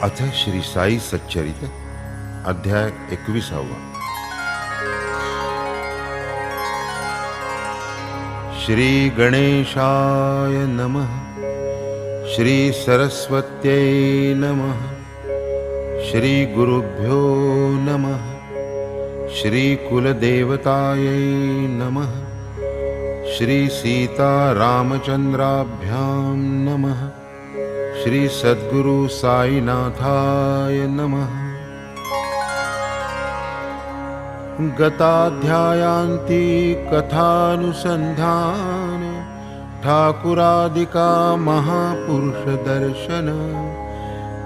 अथ श्री साई सच्चरित अध्याय 21। श्री गणेशाय नमः। श्री सरस्वत्यै नमः। श्री गुरुभ्यो नमः। श्री कुलदेवतायै नमः। श्री सीतारामचन्द्राभ्यां नमः। श्री सद्गुरु साईनाथाय नमः। गताध्यायान्ति कथानुसंधान ठाकुरादिका महापुरुष दर्शन।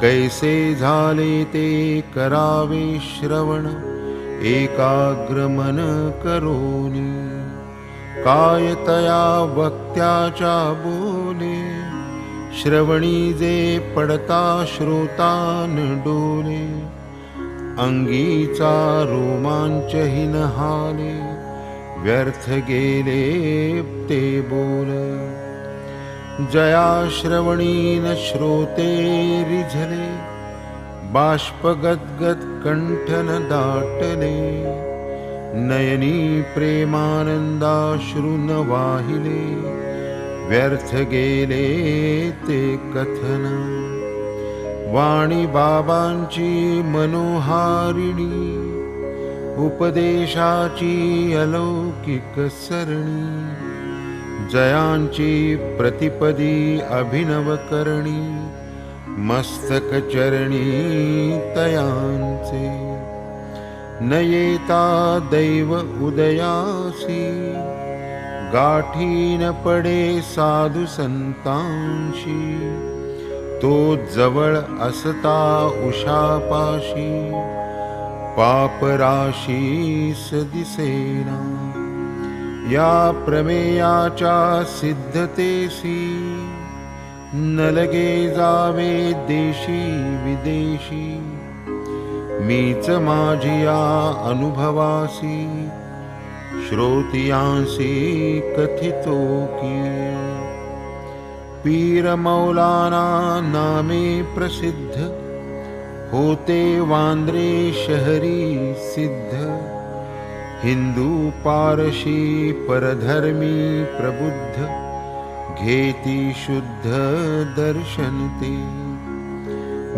कैसे झाले ते करावे श्रवण एकाग्र मन करोनी। कायतया वक्त्याचा बोले श्रवणी जे पडता श्रोतान डोले। अंगीचा रोमांचहीन हाले व्यर्थ गेले ते बोल। जया श्रवणीन श्रोते रिझले बाष्पगद्गद कंठन दाटले। नयनी प्रेमानंदाश्रुन वाहिले व्यर्थ गेले ते कथन। वाणी बाबांची मनोहारिणी उपदेशाची अलौकिक सरणी। जयांची प्रतिपदी अभिनव करणी मस्तक चरणी तयांचे। न येता दैव उदयासी गाठी न पडे साधु संतांशी। तो जवळ असता उशापाशी पापराशीस दिसेना। या प्रमेयाच्या सिद्धतेसी न लगे जावे देशी विदेशी। मीच माझिया अनुभवासी श्रोतियांसी कथितो की। पीर मौलाना नामे प्रसिद्ध होते वांद्रे शहरी सिद्ध। हिंदू पारशी परधर्मी प्रबुद्ध घेती शुद्ध दर्शन ते।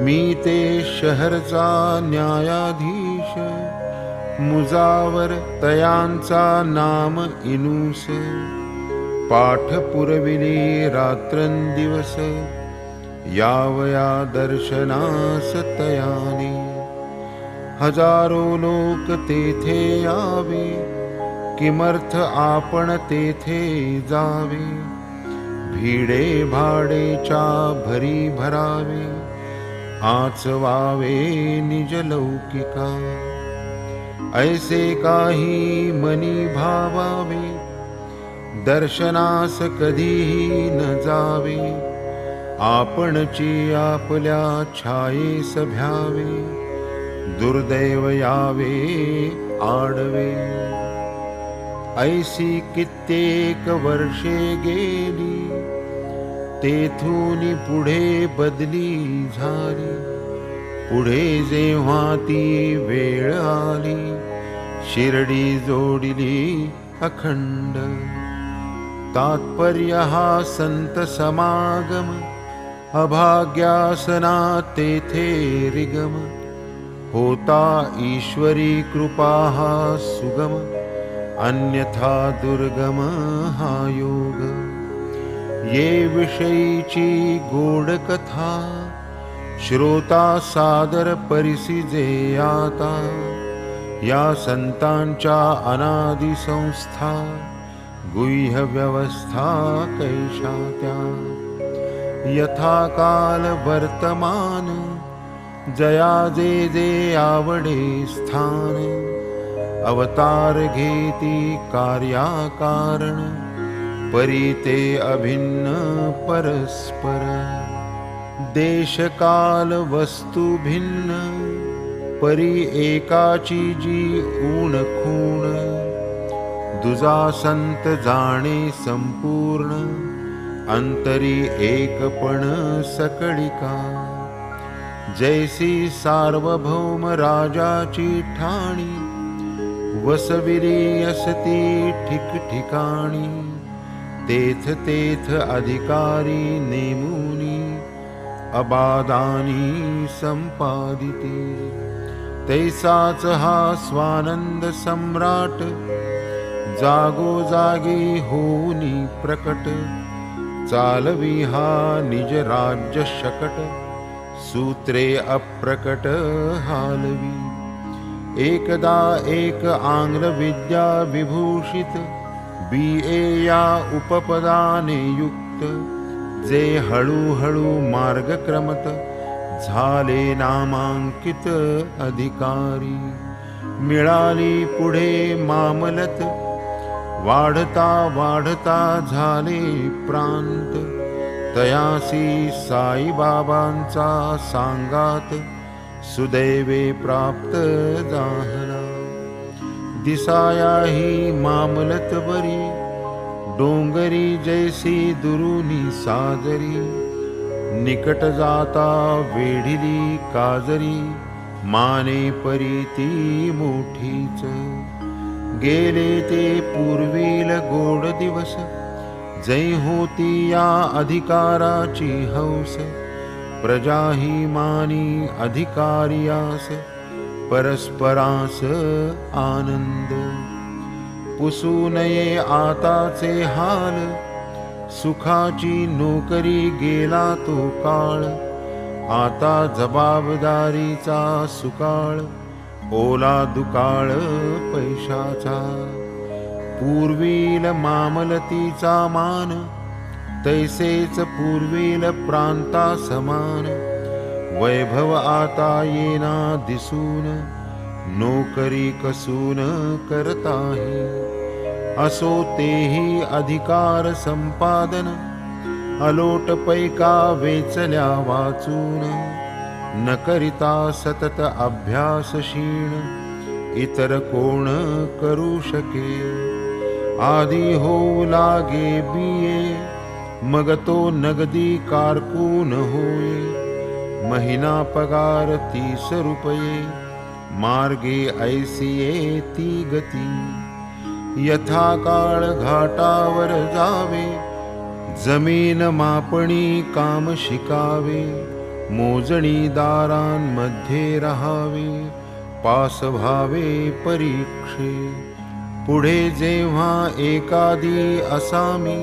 मी ते शहरचा न्यायाधीश मुजावर तयांचा नाम इनूस। पाठ पुरविली रात्रंदिवस यावया दर्शनास तयाने। हजारो लोक तेथे यावे किमर्थ आपण तेथे जावे। भिडे भाडेच्या भरी भरावे आचवावे निज लौकिका। ऐसे काही मनी भावावे दर्शनास कधीही न जावे। आपणची आपल्या छायेस भ्यावे दुर्दैव यावे आडवे। ऐसी कित्येक वर्षे गेली तेथून पुढे बदली झाली। पुढे जेव्हा ती वेळ आली शिर्डी जोडिली अखंड। तात्पर्य हा संत समागम अभाग्यासना तेथे रिगम। होता ईश्वरी कृपा हा सुगम अन्यथा दुर्गम हा योग। ये विषयीची गोड कथा श्रोता सादर परिसी जे आता। या संतांच्या अनादि संस्था गुह्य व्यवस्था कैशा त्या। यथा काल वर्तमान जया जे जे आवडे स्थान। अवतार घेती कार्याकारण परी ते अभिन्न परस्पर। देश काल वस्तू भिन्न परी एकाची जी ऊण खूण। दुजा संत जाणे संपूर्ण अंतरी एकपण सकळिका जैसी सार्वभौम राजाची ठाणी, वसविरी असती ठिकठिकाणी, तेथ तेथ अधिकारी नेमुनी, अबादानी संपादिती। तैसाच हा स्वानंद सम्राट, जागोजागी होऊनी प्रकट, चालवी हा निज राज्य शकट, सूत्रे अप्रकट हालवी। एकदा एक आंग्ल विद्या विभूषित, BA या उपपदाने युक्त, जे हळूहळू मार्गक्रमत झाले नामांकित अधिकारी। मिळाली पुढे मामलत, वाढता वाढता झाले प्रांत, तयासी साईबाबांचा सांगात, सुदैवे प्राप्त झाला। दिसाया ही मामलत बरी, डोंगरी जैसी दुरुनी साजरी, निकट जाता वेढिली काजरी, माने परी ती मोठीच। गेले ते पूर्वील गोड दिवस, जै होती या अधिकाराची हौस, प्रजा ही मानी अधिकारियास, परस्परास आनंद। पुसू नये आताचे हाल, सुखाची नोकरी गेला तो काळ, आता जबाबदारीचा सुकाळ, ओला दुकाळ पैशाचा। पूर्वील मामलतीचा मान, तैसेच पूर्वील प्रांता समान, वैभव आता येना दिसून, नोकरी कसून करताही, असो तेही अधिकार संपादन, अलोट पैका वेचल्या वाचून, न करिता सतत अभ्यास क्षीण, इतर कोण करू शके। आधी होऊ लागे BA, मग तो नगदी कारकून होय, महिना पगार 30 रुपये, मार्गे ऐसिये ती गती। यथा काळ घाटावर जावे, जमीन मापणी काम शिकावे, मोजणीदारांमध्ये राहावे, पास व्हावे परीक्षे। पुढे जेव्हा एकादी असामी,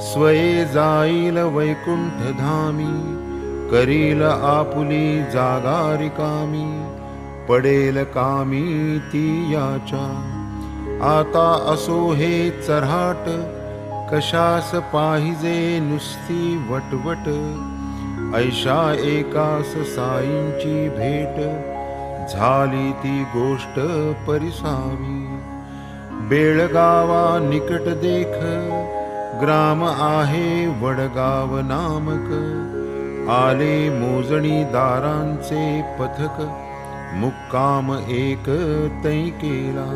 स्वये जाईल वैकुंठ धामी, करील आपुली जागा रिकामी, पडेल कामी ती याच्या। आता असो हे चऱ्हाट, कशास पाहिजे नुसती वटवट, ऐशा एकास साईंची भेट, झाली ती गोष्ट परिसावी। बेळगावा निकट देख, ग्राम आहे वडगाव नामक, आले मोजणीदारांचे पथक, मुक्काम एक तै केला।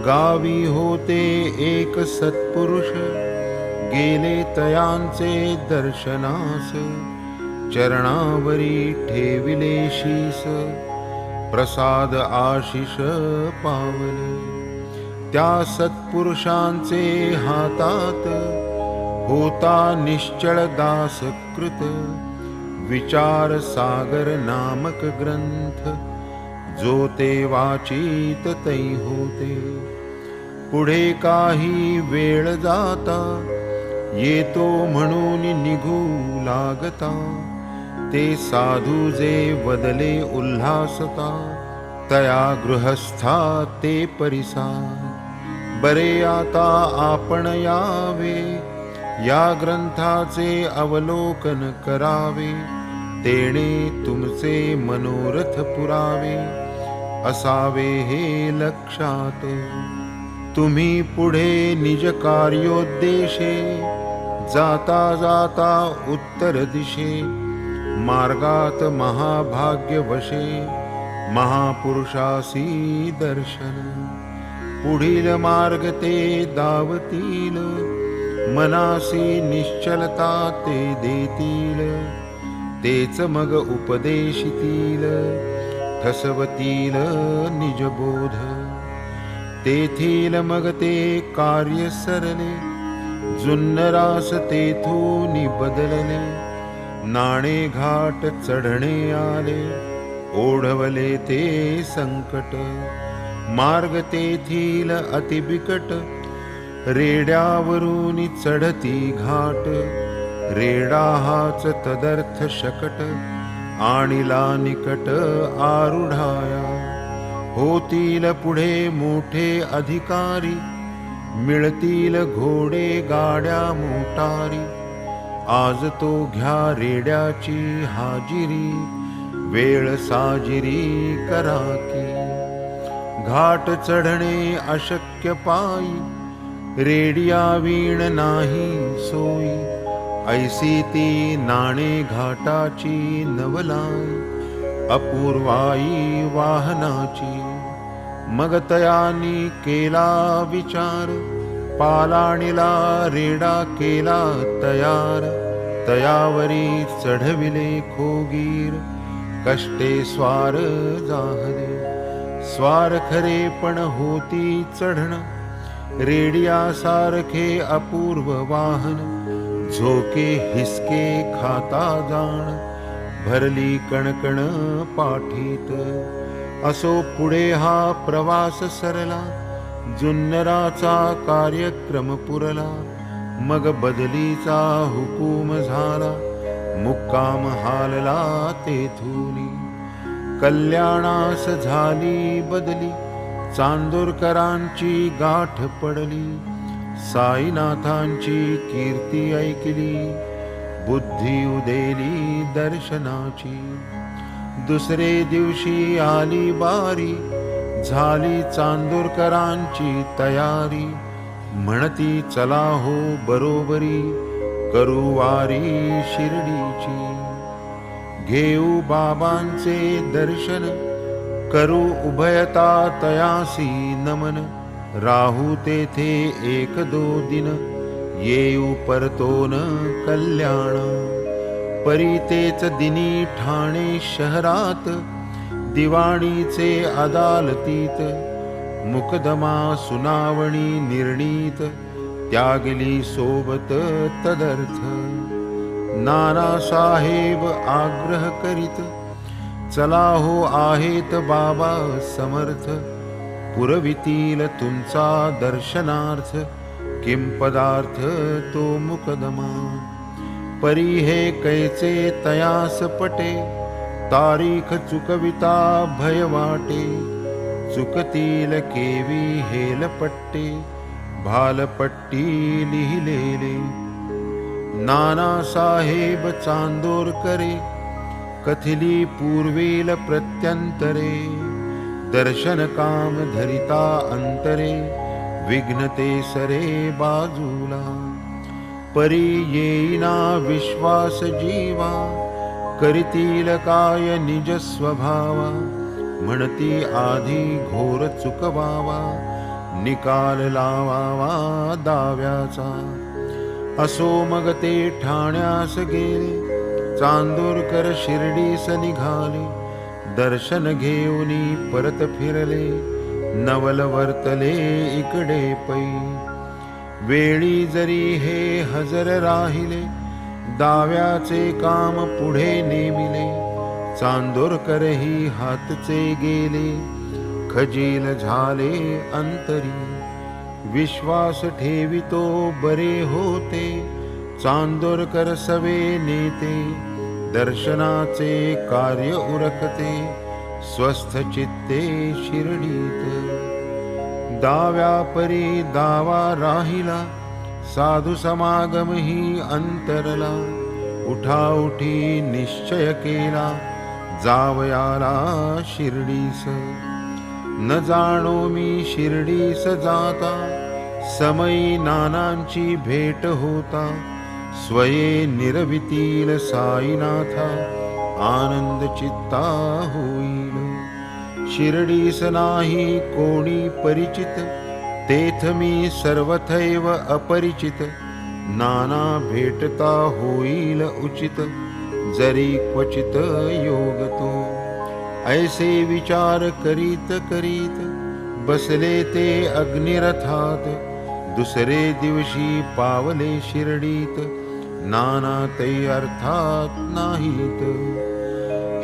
गावी होते एक सत्पुरुष, गेले तयांचे दर्शनास, चरणावरी ठेविले शीस, प्रसाद आशिष पावले। त्या सत्पुरुषांचे हातात, होता निश्चळ दासकृत, विचार सागर नामक ग्रंथ, जो ते वाचित तै होते। पुढे काही वेळ जाता, येतो म्हणून निघू लागता, ते साधू जे वदले उल्हासता, तया गृहस्था ते परिसा। बरे आता आपण यावे, या ग्रंथाचे अवलोकन करावे, तेणे तुमचे मनोरथ पुरावे, असावे हे लक्षात। तुम्ही पुढे निज कार्योद्देशे, जाता जाता उत्तर दिशे, मार्गात महाभाग्यवशे, महापुरुषासी दर्शन। पुढील मार्ग ते दावतील, मनासी निश्चलता ते देतील, तेच मग उपदेशितील ठसवतील निजबोध तेथील मग ते कार्य सरले जुन्नरास तेथून बदलले नाणे घाट चढणे आले ओढवले ते संकट मार्ग तेथील अतिबिकट रेड्यावरून चढती घाट रेडा हाच तदर्थ शकट आणिला निकट आरुढाया होतील पुढे मोठे अधिकारी मिळतील घोडे गाड्या मोटारी आज तो घ्या रेड्याची हाजिरी वेळ साजिरी करा की घाट चढणे अशक्य पायी रेडिया वीण नाही सोयी ऐसी ती नाणे घाटाची नवलाई अपूर्वाई वाहनाची मग तयानी केला विचार पालाणीला रेडा केला तयार तयावरी चढविले खोगीर कष्टे स्वार जाहले स्वार खरे पण होती चढण रेडिया सारखे अपूर्व वाहन झोके हिसके खाता जाण भरली कणकण पाठीत असो पुढे हा प्रवास सरला जुन्नराचा कार्यक्रम पुरला मग बदलीचा हुकूम झाला मुक्काम हालला तेथुनी कल्याणास झाली बदली चांदोरकरांची गाठ पडली साईनाथांची कीर्ती ऐकली बुद्धी उदेली दर्शनाची दुसरे दिवशी आली बारी झाली चांदोरकरांची तयारी म्हणती चला हो बरोबरी करू वारी शिर्डीची घेऊ बाबांचे दर्शन करू उभयता तयासी नमन राहू तेथे एक दो दिन येऊ परतोन कल्याण परी तेच दिनी ठाणे शहरात दिवाणीचे अदालतीत मुकदमा सुनावणी निर्णीत त्यागली सोबत तदर्थ नानासाहेब आग्रह करीत चला हो आहेत बाबा समर्थ पुरवितील तुमचा दर्शनार्थ किं पदार्थ तो मुकदमा परी हे कैचे तयास पटे तारीख चुकविता भय वाटे चुकतील केवी हेलपट्टे भालपट्टी लिहिलेले नानासाहेब चांदोरकरे कथिली पूर्वेल प्रत्यंतरे दर्शन काम धरिता अंतरे विघ्नते सरे बाजूला परी येईना विश्वास जीवा करीतील काय निज स्वभावा म्हणती आधी घोर चुकवावा निकाल लावावा दाव्याचा असो मग ते ठाण्यास गेले चांदोरकर शिर्डीस निघाले दर्शन घेऊनी परत फिरले नवल वर्तले इकडे पै वेळी जरी हे हजर राहिले दाव्याचे काम पुढे नेमिले चांदोरकरही हातचे गेले खजील झाले अंतरी विश्वास ठेवितो बरे होते चांदोरकर सवे नेते दर्शनाचे कार्य उरकते स्वस्थ चित्ते शिर्डीत दाव्या परी दावा राहिला साधू समागम ही अंतरला उठाउठी निश्चय केला जावयाला शिर्डीस न जाणो मी शिर्डीस जाता समयी नानांची भेट होता स्वये निरवितील साईनाथा आनंद चित्ता होईल शिर्डीस नाही कोणी परिचित तेथ मी सर्वथैव अपरिचित नाना भेटता होईल उचित जरी क्वचित योगतो. ऐसे विचार करीत करीत बसले ते अग्निरथात. दुसरे दिवशी पावले शिर्डीत, नाना तै अर्थात नाहीत.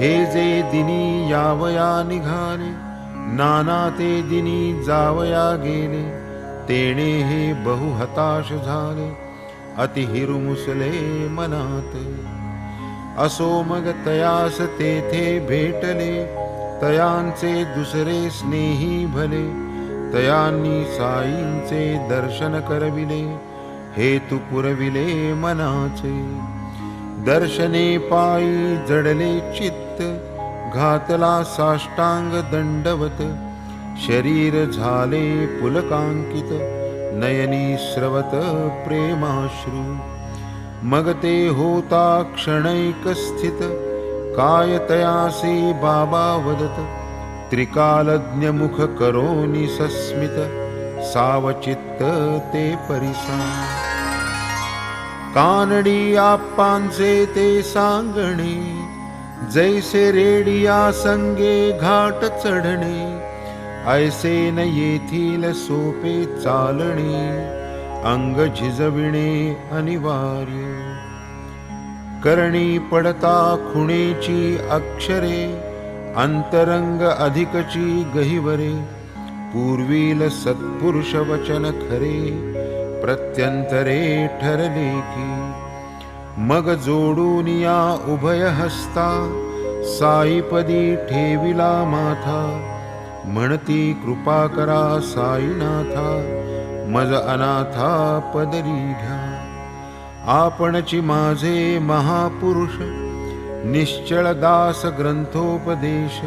हे जे दिनी यावया निघाले, नाना ते दिनी जावया गेले. तेणे हे बहु हताश झाले, अति हिरुमुसले मनात. असो मग तयास तेथे भेटले, तयांचे दुसरे स्नेही भले. तयांनी साईंचे दर्शन करविले, हेतु पुरविले मनाचे. दर्शने पायी जडले चित्त, घातला साष्टांग दंडवत. शरीर झाले पुलकांकित, नयनी स्रवत प्रेमाश्रू. मग ते होता क्षणैक स्थित, काय तयासी बाबा वदत. त्रिकालज्ञ मुख करोनी सस्मित, सावचित्त ते परिसा. कानडी आप्पांचे ते सांगणे, जैसे रेडिया संगे घाट चढणे. ऐसे न येथील सोपे चालणे, अंग झिजविणे अनिवार्य. करणी पडता खुणेची अक्षरे, अंतरंग अधिकची गहिवरे. पूर्वील सत्पुरुष वचन खरे, प्रत्यंतरे ठरले की. मग जोडून या उभय हस्ता, साईपदी ठेविला माथा. म्हणती कृपा करा साईनाथा, मज अनाथा पदरी घ्या. आपणची माझे महापुरुष, निश्चळ दास ग्रंथोपदेश.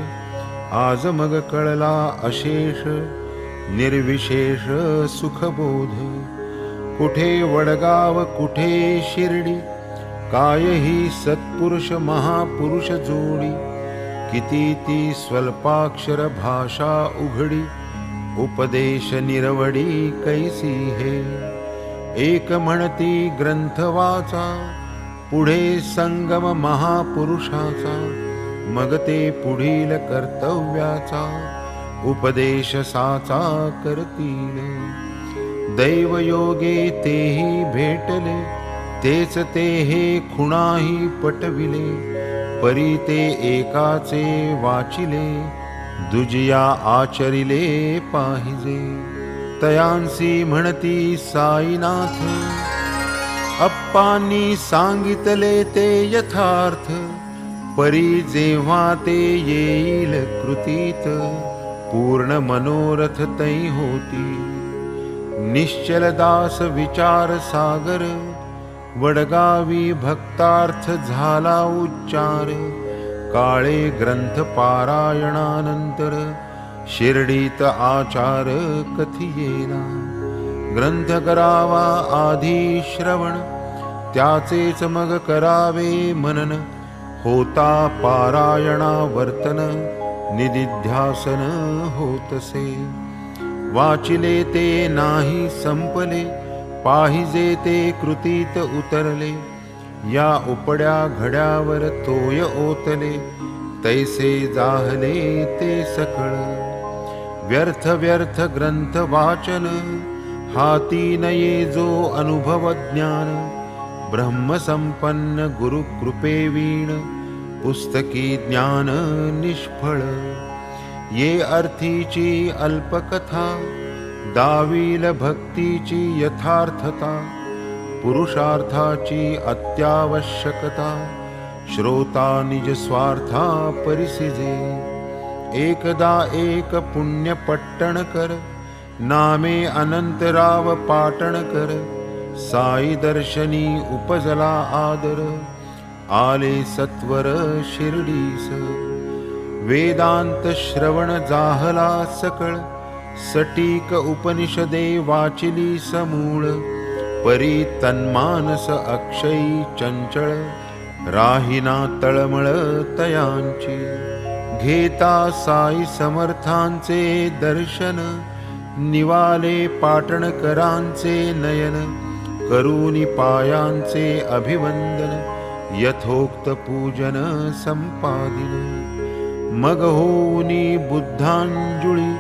आज मग कळला अशेष, निर्विशेष सुखबोध. कुठे वडगाव कुठे शिर्डी, काय ही सत्पुरुष महापुरुष जोडी. किती ती स्वल्पाक्षर भाषा उघडी, उपदेश निरवडी कैसी हे. एक म्हणती ग्रंथ वाचा, पुढे संगम महापुरुषाचा. मग ते पुढील कर्तव्याचा, उपदेश साचा करतील. दैवयोगे तेही भेटले, तेच ते हे खुणाही पटविले. परी ते एकाचे वाचिले, दुजिया आचरिले पाहिजे. तयांसी म्हणती साईनाथ, अप्पांनी सांगितले ते यथार्थ. परी जेव्हा ते येईल कृतीत, पूर्ण मनोरथ तै होती. निश्चल दास विचार सागर, वडगावी भक्तार्थ झाला उच्चार. काळे ग्रंथ पारायणानंतर, शिर्डीत आचार कथियेला. ग्रंथ करावा आधी श्रवण, त्याचेच मग करावे मनन. होता पारायणा वर्तन, निदिध्यासन होतसे. वाचिले ते नाही संपले, पाहिजे ते कृतीत उतरले. या उपड्या घड्यावर तोय ओतले, तैसे जाहले ते सकळ. व्यर्थ व्यर्थ ग्रंथ वाचन, हाती नये जो अनुभव ज्ञान. ब्रह्मसंपन्न गुरु कृपे वीण, पुस्तकी ज्ञान निष्फळ. ये अर्थीची अल्पकथा, दावील भक्तीची यथार्थता. पुरुषार्थाची अत्यावश्यकता, श्रोता निज स्वार्था परिसिजे. एकदा एक पुण्य पट्टण कर, नामे अनंतराव पाटण कर. साई दर्शनी उपजला आदर, आले सत्वर शिर्डीस. वेदांत श्रवण जाहला सकळ, सटीक उपनिषदे वाचिली समूळ. परी तन्मानस अक्षयी चंचळ, राहिना तळमळ तयांची. घेता साई समर्थांचे दर्शन, निवाले पाटणकरांचे नयन. करूनी पायांचे अभिवंदन, यथोक्त पूजन संपादिन. मग होऊनी बुद्धांजुळी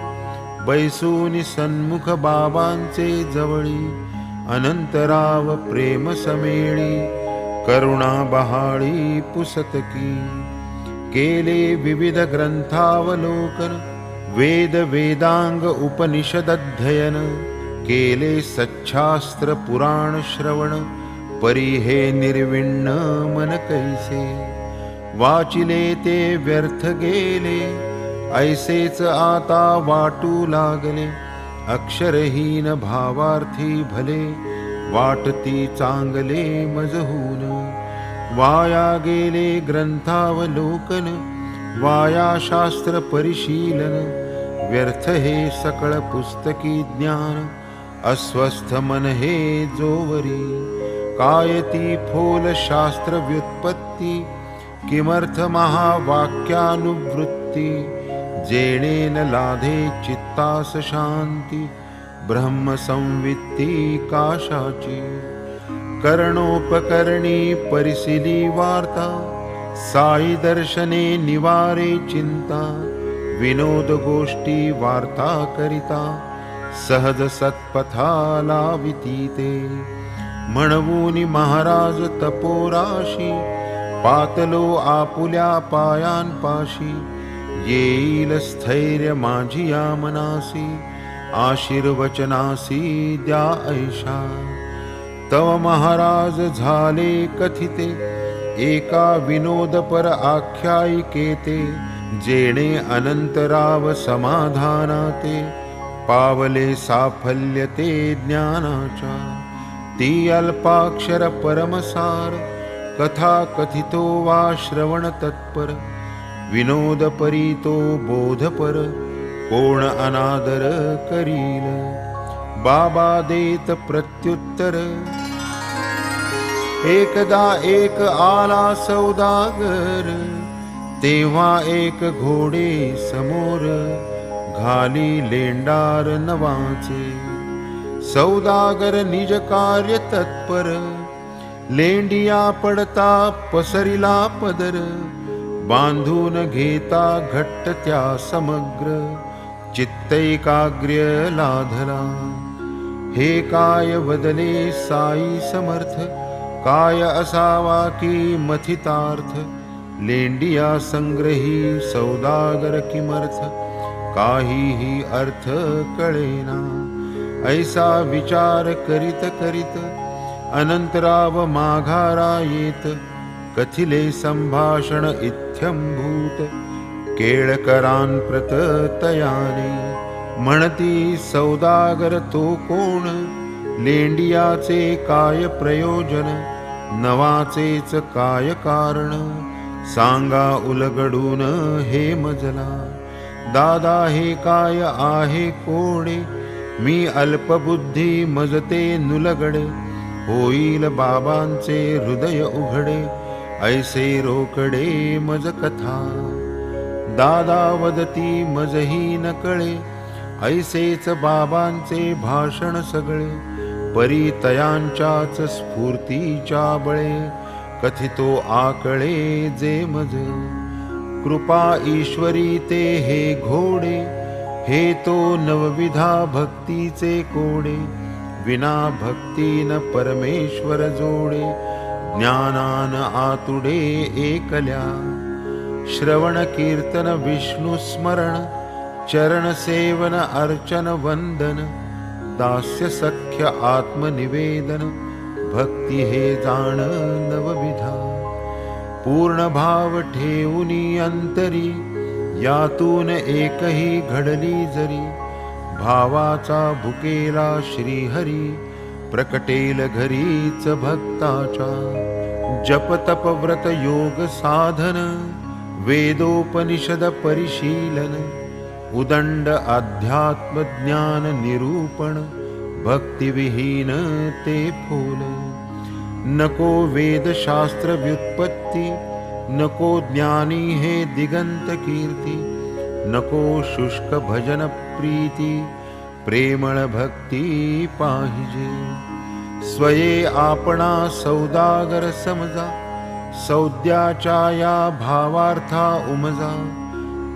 बैसूनी सन्मुख बाबांचे जवळी. अनंतराव प्रेम समेळी करुणा बहाळी पुसतकी. केले विविध ग्रंथावलोकन वेद वेदांग उपनिषद अध्ययन. केले सच्छास्त्र पुराण श्रवण परी हे निर्विण्ण मन कैसे. वाचिले ते व्यर्थ गेले ऐसेच आता वाटू लागले. अक्षरहीन भावार्थी भले वाटती चांगले मजहून. वाया गेले ग्रंथावलोकन वाया शास्त्र परिशीलन. व्यर्थ हे सकळ पुस्तकी ज्ञान अस्वस्थ मन हे जोवरी. कायती फोल शास्त्र व्युत्पत्ती किमर्थ महावाक्यानुवृत्ती. जेणे न लाधे चित्तास शांती ब्रह्म संवित्ती काशाची. करणोपकरणी परिसिली वार्ता साई दर्शने निवारे चिंता. विनोद गोष्टी वार्ता करिता सहज सत्पथा लाविती ते. म्हणवूनी महाराज तपोराशी पातलो आपुल्या पायांपाशी. येईल स्थैर्य माझिया मनासी आशीर्वचनासी द्या ऐशा. तव महाराज झाले कथिते एका विनोदपर आख्यायिकेते. जेणे अनंतराव समाधानाते पावले साफल्य ते ज्ञानाच्या. ती अल्पाक्षर परमसार कथा कथितो वा श्रवण तत्पर. विनोद परी तो बोधपर कोण अनादर करील. बाबा देत प्रत्युत्तर एकदा एक आला सौदागर. तेव्हा एक घोडे समोर घाली लेंडार नवाचे. सौदागर निज कार्य तत्पर लेंडिया पडता पसरिला पदर. बांधून घेता घट्ट त्या समग्र चित्तैकाग्र्य लाधला. हे काय बदले साई समर्थ काय असावा की मथितार्थ. लेंडिया संग्रही सौदागर किमर्थ काहीही अर्थ कळेना. ऐसा विचार करीत करीत अनंतराव माघारा येत. कथिले संभाषण इत्थंभूत केळकरांप्रत तयाने. म्हणती सौदागर तो कोण लेंडियाचे काय प्रयोजन. नवाचेच काय कारण सांगा उलगडून हे मजला. दादा हे काय आहे कोडे मी अल्पबुद्धी मजते नुलगडे. होईल बाबांचे हृदय उघडे ऐसे रोकडे मज कथा. दादा वदती मजही न कळे ऐसेच बाबांचे भाषण सगळे. परितयांच्याच स्फूर्तीच्या बळे कथितो आकळे जे मज. कृपा ईश्वरी ते हे घोडे हे तो नवविधा भक्तीचे कोडे. विना भक्तीन परमेश्वर जोडे ज्ञानान आतुडे एकल्या. श्रवण कीर्तन विष्णु स्मरण चरण सेवन अर्चन वंदन. दास्य सख्य आत्मनिवेदन भक्ती हे जाण नवविधा. पूर्ण भाव ठेवूनी अंतरी यातून एकही घडली जरी. भावाचा भुकेला श्रीहरी प्रकटेल घरीच भक्ताच्या. जप तप व्रत योग साधन वेदोपनिषद परिशीलन. उदंड अध्यात्म ज्ञान निरूपण भक्तिविहीन ते फोल. नको वेदशास्त्र व्युत्पत्ती नको ज्ञानी हे दिगंत कीर्ती. नको शुष्क भजन प्रीती प्रेमळ भक्ती पाहिजे. स्वये आपणा सौदागर समजा सौद्याच्या या भावार्था उमजा,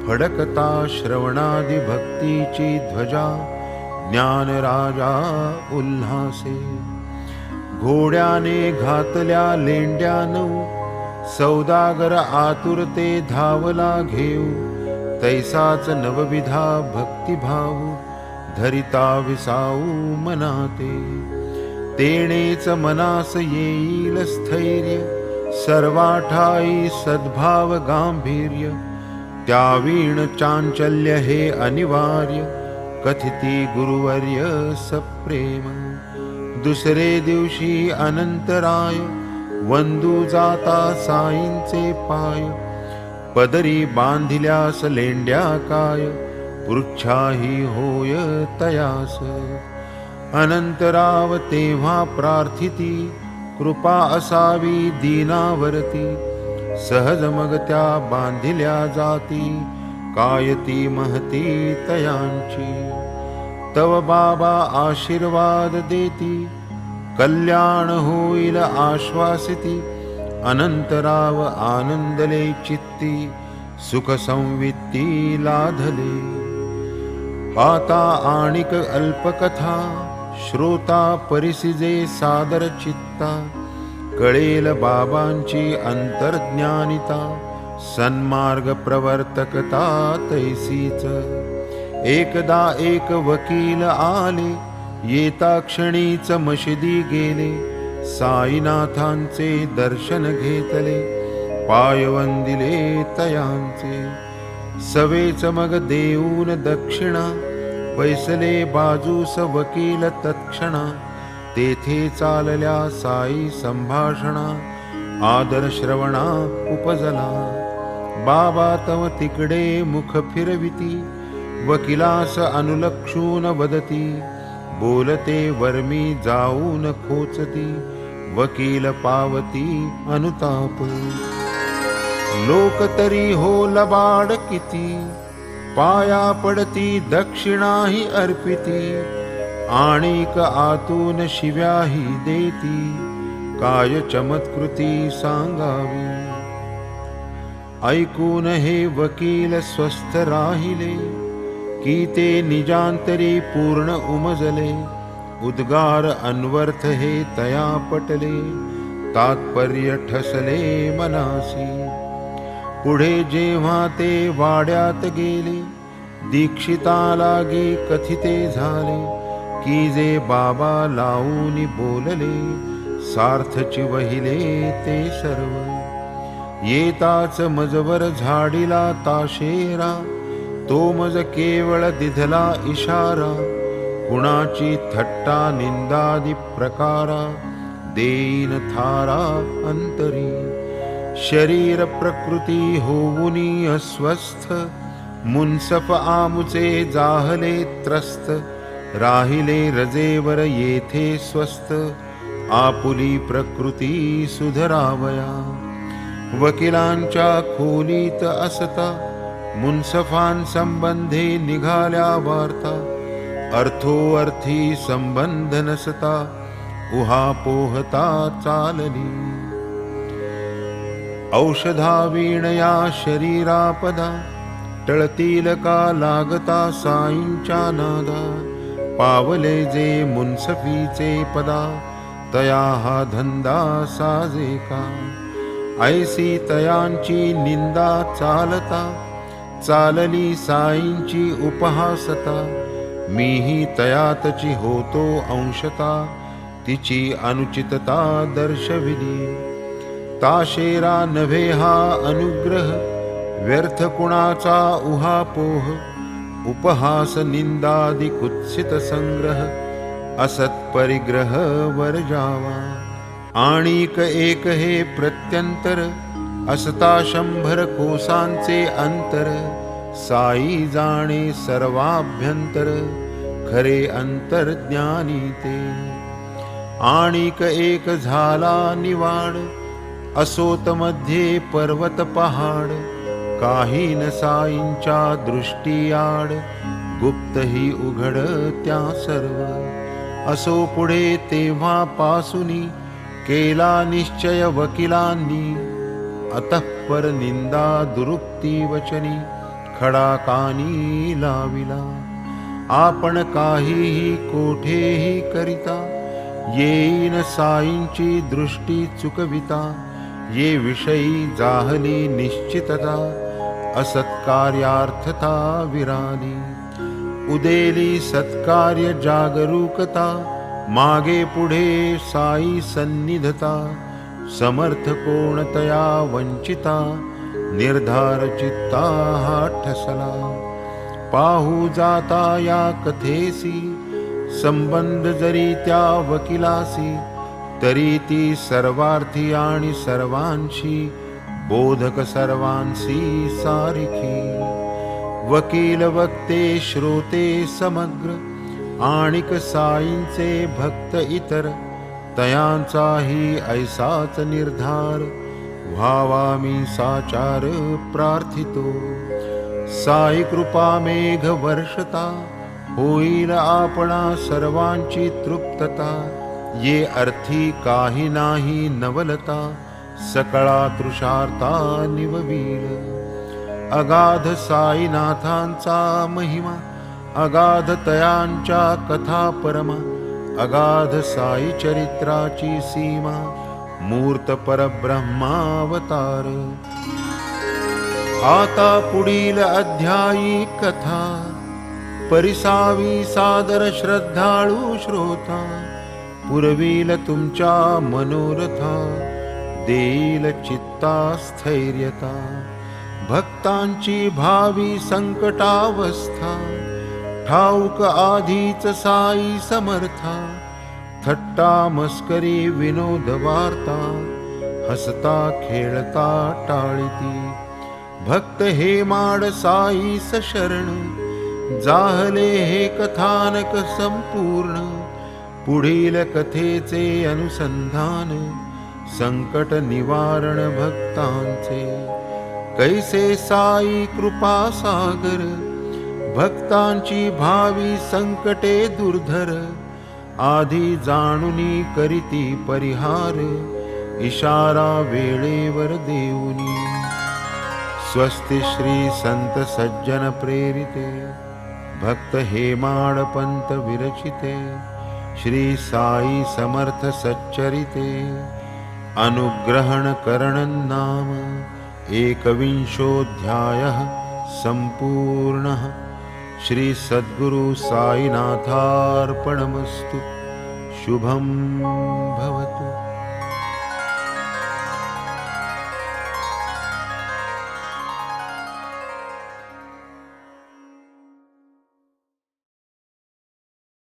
फडकता श्रवणादि भक्तीची ध्वजा, ज्ञान राजा उल्हासे. घोड्याने घातल्या लेंड्यानऊ, सौदागर आतुरते धावला घेऊ, तैसाच नवविधा भक्तिभाऊ, धरिता विसाऊ मनाते. तेणेच मनास येईल स्थैर्य, सर्वाठाई सद्भाव गांभीर्य. त्यावीण चांचल्य हे अनिवार्य, कथिती गुरुवर्य सप्रेम. दुसरे दिवशी अनंतराय, वंदू जाता साईंचे पाय. पदरी बांधिल्यास लेंड्या काय, पृच्छाही होय तयास. अनंतराव तेव्हा प्रार्थिती, कृपा असावी दीनावरती. सहज मग त्या बांधिल्या जाती, काय ती महती तयांची. तव बाबा आशीर्वाद देती, कल्याण होईल आश्वासिती. अनंतराव आनंदले चित्ती, सुख संवित्ती लाधले. आता आणिक अल्पकथा, श्रोता परिसिजे सादर चित्ता. कळेल बाबांची अंतर्ज्ञानिता, सन्मार्ग प्रवर्तकता तैसीच. एकदा एक वकील आले, येता क्षणीच मशिदी गेले. साईनाथांचे दर्शन घेतले, पाय वंदिले तयांचे. सवेच मग देऊन दक्षिणा, बैसले बाजूस वकील तत्क्षणा. तेथे चालल्या साई संभाषणा, आदर श्रवणा उपजला. बाबा तव तिकडे मुख फिरविती, वकिलास अनुलक्षून वदती. बोलते वर्मी जाऊन खोचती, वकील पावती अनुताप. लोक तरी हो लबाड किती, पाया पडती दक्षिणाही अर्पिती. आणिक आतून शिव्याही देती, काय चमत्कृती सांगावी. ऐकून हे वकील स्वस्थ राहिले, की ते निजांतरी पूर्ण उमजले. उद्गार अन्वर्थ हे तया पटले, तात्पर्य ठसले मनासी. पुढे जेव्हा ते वाड्यात गेले, दीक्षिता लागी कथिते झाले. की जे बाबा लावून बोलले, सार्थची वहिले ते सर्व. येताच मजवर झाडीला ताशेरा, तो मज केवळ दिधला इशारा. कुणाची थट्टा निंदादी प्रकारा, देईन थारा अंतरी. शरीर प्रकृती होऊनी अस्वस्थ, मुनसफ आमुचे जाहले त्रस्त. राहिले रजेवर येथे स्वस्थ, आपुली प्रकृती सुधरावया. वकिलांच्या खोलीत असता, मुनसफांसंबंधे निघाल्या वार्ता. अर्थोअर्थी संबंध नसता, उहापोहता चालली. औषधावीण या शरीरापदा, टळतील का लागता साईंच्या नादा. पावले जे मुनसफीचे पदा, तया हा धंदा साजे का. ऐसी तयांची निंदा चालता, चालली साईंची उपहासता. मीही तयातची होतो अंशता, तिची अनुचितता दर्शविली. ताशेरा नव्हे हा अनुग्रह, व्यर्थ कुणाचा उहापोह. उपहास निंदादि कुत्सित संग्रह, असत परिग्रह वर्जावा. आणिक एक हे प्रत्यंतर, असता 100 कोसांचे अंतर. साई जाणे सर्वाभ्यंतर, खरे अंतर्ज्ञानी ते. आणिक एक झाला निवाड, असोत मध्ये पर्वत पहाड. काही न साईंच्या दृष्टीआड, गुप्त ही उघड त्या सर्व. असो पुढे तेव्हा पासुनी, केला निश्चय वकिलांनी. अतः पर निंदा दुरुक्ती वचनी खडा कानी लाविला. आपण काहीही कोठेही करिता येईन साईंची दृष्टी चुकविता. ये विषयी जाहली निश्चितता असत्कार्यार्थता विराली. उदेली सत्कार्य जागरूकता मागे पुढे साई सन्निधता. समर्थ कोणतया वंचिता निर्धार चित्ता हा ठसला. पाहू जाता या कथेसी संबंध जरी त्या वकिलासी. तरी ती सर्वार्थी आणि सर्वांशी बोधक सर्वांशी सारिखी. वकील वक्ते श्रोते समग्र आणिक साईंचे भक्त इतर. तयांचाही ऐसाच निर्धार व्हावा मी साचार प्रार्थितो. साई कृपा मेघ वर्षता होईल आपणा सर्वांची तृप्तता. ये अर्थी काही नाही नवलता सकळा तृषार्ता निववील. अगाध साईनाथांचा महिमा अगाध तयांच्या कथा परमा. अगाध साई चरित्राची सीमा मूर्त परब्रह्मावतार. आता पुढील अध्यायी कथा परिसावी सादर श्रद्धाळू श्रोता. पुरवील तुमच्या मनोरथा देईल चित्ता स्थैर्यता. भक्तांची भावी संकटावस्था ठाऊक आधीच साई समर्था. थट्टा मस्करी विनोद वार्ता हसता खेळता टाळिती. भक्त हे माड साईस शरण जाहले हे कथानक संपूर्ण. पुढील कथेचे अनुसंधान संकट निवारण भक्तांचे. कैसे साई कृपा सागर भक्तांची भावी संकटे दुर्धर. आधी जाणुनी करीती परिहार इशारा वेळेवर देऊनी. स्वस्ति श्री संत सज्जन प्रेरिते भक्त हेमाड पंत विरचिते. श्री साई समर्थ सच्चरिते अनुग्रहण करणं नाम एकविंशोऽध्यायः संपूर्णः. श्री सद्गुरु साईनाथार्पणमस्तु. शुभं भवतु.